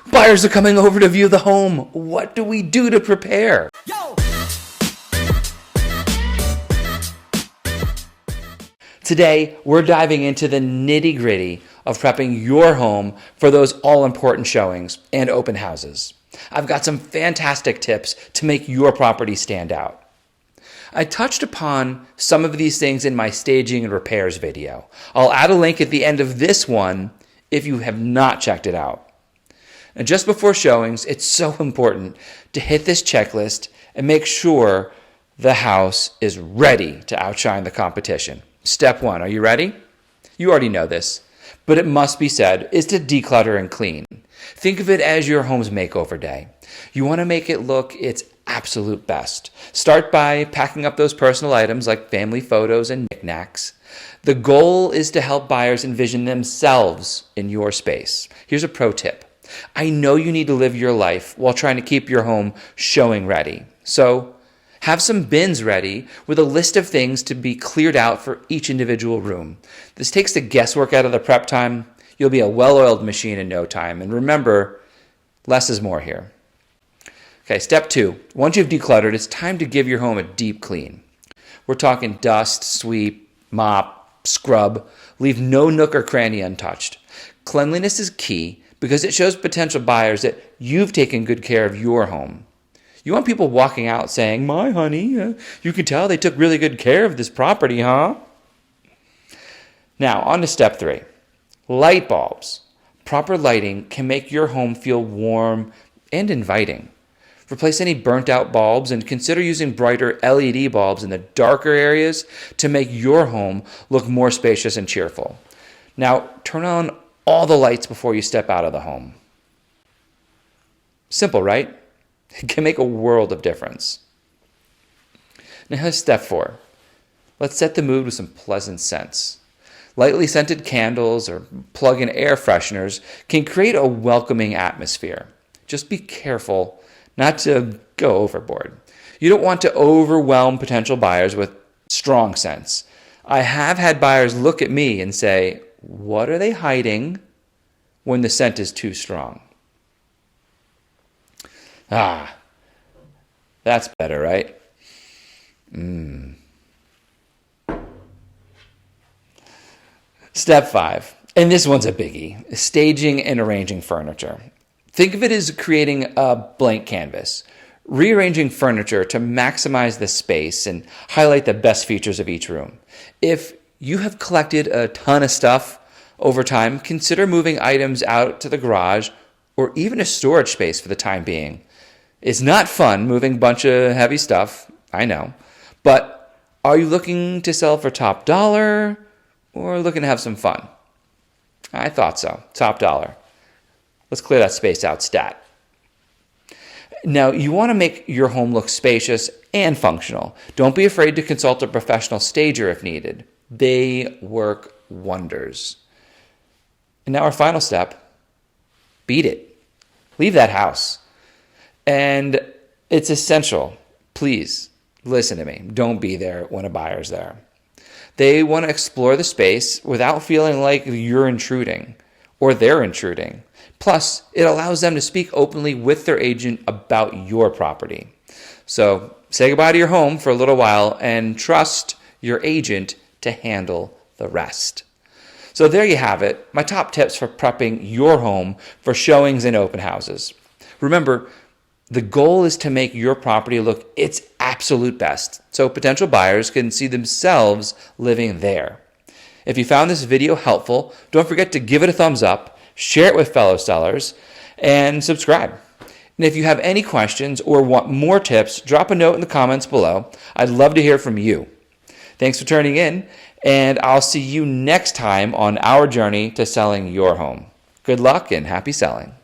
Buyers are coming over to view the home. What do we do to prepare? Yo! Today, we're diving into the nitty-gritty of prepping your home for those all-important showings and open houses. I've got some fantastic tips to make your property stand out. I touched upon some of these things in my staging and repairs video. I'll add a link at the end of this one if you have not checked it out. And just before showings, it's so important to hit this checklist and make sure the house is ready to outshine the competition. Step 1, are you ready? You already know this, but it must be said, is to declutter and clean. Think of it as your home's makeover day. You want to make it look its absolute best. Start by packing up those personal items like family photos and knickknacks. The goal is to help buyers envision themselves in your space. Here's a pro tip. I know you need to live your life while trying to keep your home showing ready. So have some bins ready with a list of things to be cleared out for each individual room. This takes the guesswork out of the prep time. You'll be a well-oiled machine in no time. And remember, less is more here. Okay, step 2. Once you've decluttered, it's time to give your home a deep clean. We're talking dust, sweep, mop, scrub. Leave no nook or cranny untouched. Cleanliness is key because it shows potential buyers that you've taken good care of your home. You want people walking out saying, "My honey, you can tell they took really good care of this property, huh?" Now, on to step 3. Light bulbs. Proper lighting can make your home feel warm and inviting. Replace any burnt out bulbs and consider using brighter LED bulbs in the darker areas to make your home look more spacious and cheerful. Now, turn on all the lights before you step out of the home. Simple, right? It can make a world of difference. Now here's step 4. Let's set the mood with some pleasant scents. Lightly scented candles or plug-in air fresheners can create a welcoming atmosphere. Just be careful not to go overboard. You don't want to overwhelm potential buyers with strong scents. I have had buyers look at me and say, "What are they hiding?" when the scent is too strong. Ah, that's better, right? Step 5, and this one's a biggie, staging and arranging furniture. Think of it as creating a blank canvas, rearranging furniture to maximize the space and highlight the best features of each room. If you have collected a ton of stuff over time, consider moving items out to the garage or even a storage space for the time being. It's not fun moving a bunch of heavy stuff, I know, but are you looking to sell for top dollar or looking to have some fun? I thought so, top dollar. Let's clear that space out stat. Now, you want to make your home look spacious and functional. Don't be afraid to consult a professional stager if needed. They work wonders. And now our final step, beat it. Leave that house. And it's essential. Please listen to me. Don't be there when a buyer's there. They want to explore the space without feeling like you're intruding or they're intruding. Plus, it allows them to speak openly with their agent about your property. So say goodbye to your home for a little while and trust your agent to handle the rest. So there you have it, my top tips for prepping your home for showings and open houses. Remember, the goal is to make your property look its absolute best so potential buyers can see themselves living there. If you found this video helpful, don't forget to give it a thumbs up, share it with fellow sellers, and subscribe. And if you have any questions or want more tips, drop a note in the comments below. I'd love to hear from you. Thanks for tuning in, and I'll see you next time on our journey to selling your home. Good luck and happy selling.